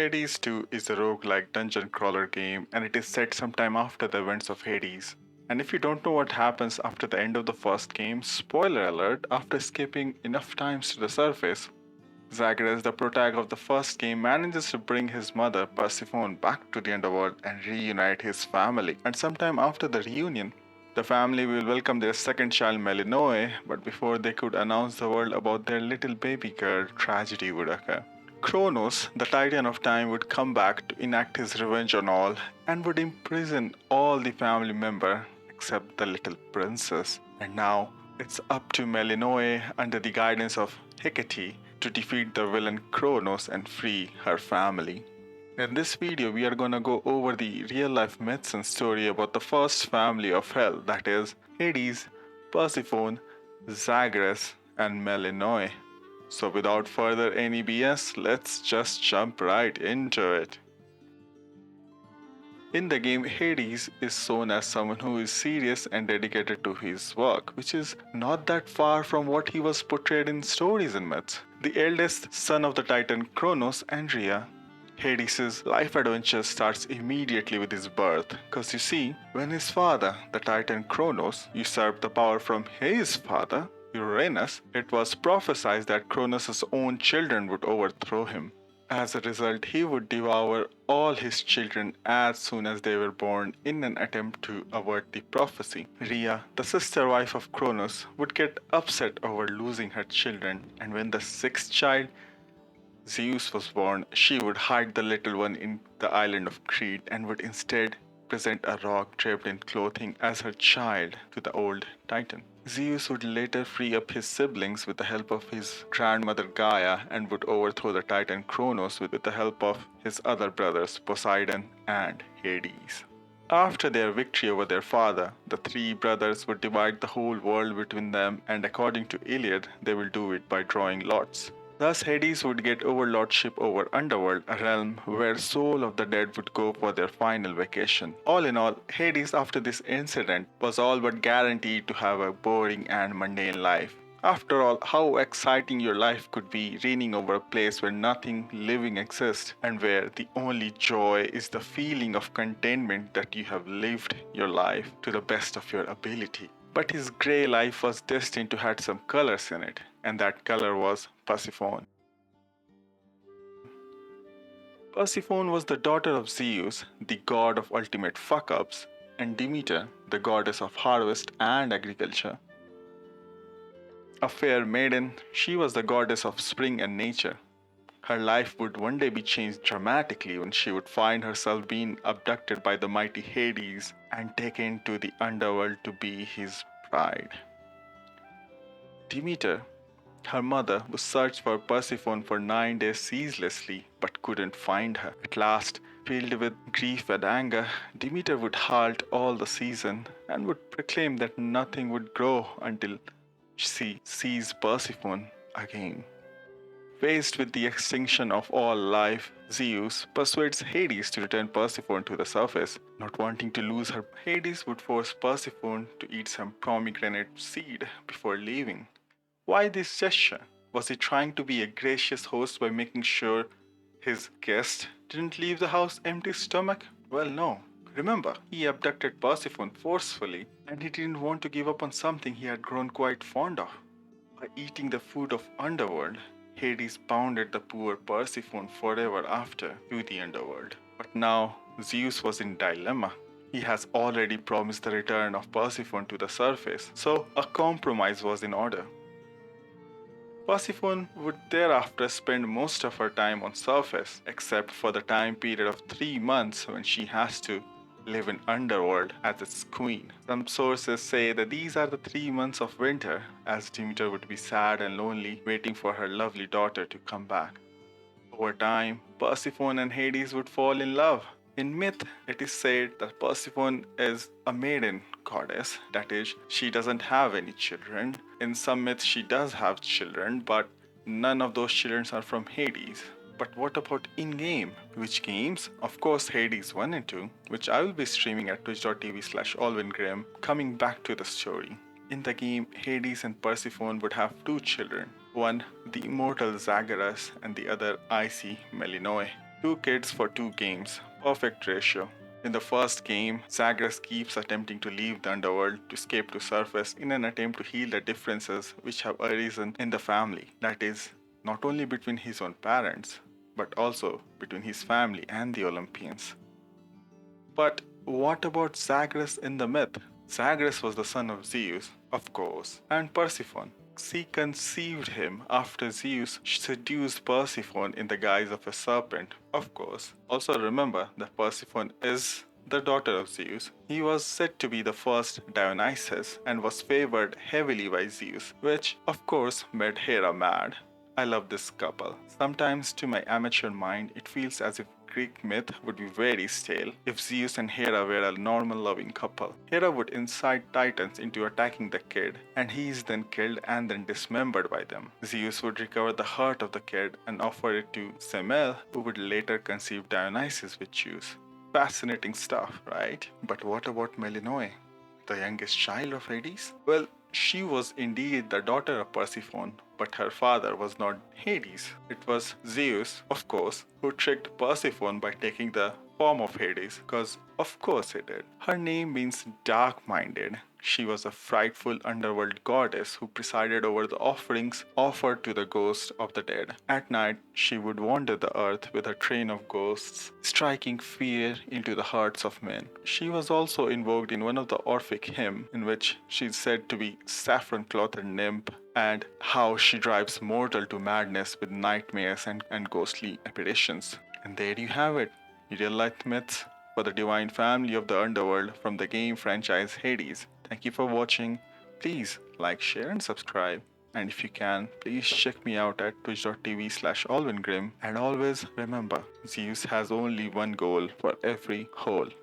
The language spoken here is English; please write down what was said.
Hades 2 is a roguelike dungeon crawler game and it is set sometime after the events of Hades. And if you don't know what happens after the end of the first game, spoiler alert, after escaping enough times to the surface, Zagerus, the protag of the first game, manages to bring his mother Persephone back to the underworld and reunite his family. And sometime after the reunion, the family will welcome their second child Melinoë, but before they could announce the world about their little baby girl, tragedy would occur. Chronos, the titian of time, would come back to enact his revenge on all and would imprison all the family members except the little princess. And now it's up to Melinoë, under the guidance of Hecate, to defeat the villain Chronos and free her family. In this video, we are gonna go over the real-life myths and story about the first family of hell, that is Hades, Persephone, Zagerus, and Melinoë. So without further any BS, let's just jump right into it. In the game, Hades is shown as someone who is serious and dedicated to his work, which is not that far from what he was portrayed in stories and myths. The eldest son of the titan Chronos and Rhea, Hades' life adventure starts immediately with his birth, because you see, when his father, the titan Chronos, usurped the power from his father, Uranus, it was prophesied that Chronos' own children would overthrow him. As a result, he would devour all his children as soon as they were born in an attempt to avert the prophecy. Rhea, the sister wife of Chronos, would get upset over losing her children, and when the sixth child, Zeus, was born, she would hide the little one in the island of Crete and would instead present a rock draped in clothing as her child to the old Titan. Zeus would later free up his siblings with the help of his grandmother Gaia and would overthrow the Titan Chronos with the help of his other brothers Poseidon and Hades. After their victory over their father, the three brothers would divide the whole world between them, and according to Iliad, they will do it by drawing lots. Thus, Hades would get overlordship over Underworld, a realm where souls of the dead would go for their final vacation. All in all, Hades after this incident was all but guaranteed to have a boring and mundane life. After all, how exciting your life could be reigning over a place where nothing living exists and where the only joy is the feeling of contentment that you have lived your life to the best of your ability. But his grey life was destined to have some colors in it, and that color was Persephone. Persephone was the daughter of Zeus, the god of ultimate fuck-ups, and Demeter, the goddess of harvest and agriculture. A fair maiden, she was the goddess of spring and nature. Her life would one day be changed dramatically when she would find herself being abducted by the mighty Hades and taken to the underworld to be his bride. Demeter, her mother, would search for Persephone for 9 days ceaselessly but couldn't find her. At last, filled with grief and anger, Demeter would halt all the season and would proclaim that nothing would grow until she sees Persephone again. Faced with the extinction of all life, Zeus persuades Hades to return Persephone to the surface. Not wanting to lose her, Hades would force Persephone to eat some pomegranate seed before leaving. Why this gesture? Was he trying to be a gracious host by making sure his guest didn't leave the house empty stomach? Well, no. Remember, he abducted Persephone forcefully, and he didn't want to give up on something he had grown quite fond of. By eating the food of Underworld, Hades bounded the poor Persephone forever after to the underworld. But now, Zeus was in dilemma. He has already promised the return of Persephone to the surface, so a compromise was in order. Persephone would thereafter spend most of her time on surface, except for the time period of 3 months when she has to live in Underworld as its queen. Some sources say that these are the 3 months of winter, as Demeter would be sad and lonely, waiting for her lovely daughter to come back. Over time, Persephone and Hades would fall in love. In myth, it is said that Persephone is a maiden goddess, that is, she doesn't have any children. In some myths, she does have children, but none of those children are from Hades. But what about in-game? Which games? Of course, Hades 1 and 2, which I will be streaming at twitch.tv/AlvinGraham. Coming back to the story. In the game, Hades and Persephone would have 2 children. One, the immortal Zagerus, and the other, icy Melinoë. Two kids for two games. Perfect ratio. In the first game, Zagerus keeps attempting to leave the underworld to escape to surface in an attempt to heal the differences which have arisen in the family. That is, not only between his own parents, but also between his family and the Olympians. But what about Zagerus in the myth? Zagerus was the son of Zeus, of course, and Persephone. She conceived him after Zeus seduced Persephone in the guise of a serpent, of course. Also remember that Persephone is the daughter of Zeus. He was said to be the first Dionysus and was favored heavily by Zeus, which of course made Hera mad. I love this couple. Sometimes, to my amateur mind, it feels as if Greek myth would be very stale if Zeus and Hera were a normal loving couple. Hera would incite Titans into attacking the kid, and he is then killed and then dismembered by them. Zeus would recover the heart of the kid and offer it to Semele, who would later conceive Dionysus with Zeus. Fascinating stuff, right? But what about Melinoë, the youngest child of Hades? Well, she was indeed the daughter of Persephone, but her father was not Hades. It was Zeus, of course, who tricked Persephone by taking the form of Hades, because of course he did. Her name means dark-minded. She was a frightful underworld goddess who presided over the offerings offered to the ghosts of the dead. At night, she would wander the earth with her train of ghosts, striking fear into the hearts of men. She was also invoked in one of the Orphic hymn, in which she is said to be saffron-clothed nymph, and how she drives mortal to madness with nightmares and ghostly apparitions. And there you have it, real life myths for the divine family of the underworld from the game franchise Hades. Thank you for watching. Please like, share, and subscribe. And if you can, please check me out at twitch.tv/alwingrim. And always remember, Zeus has only one goal for every hole.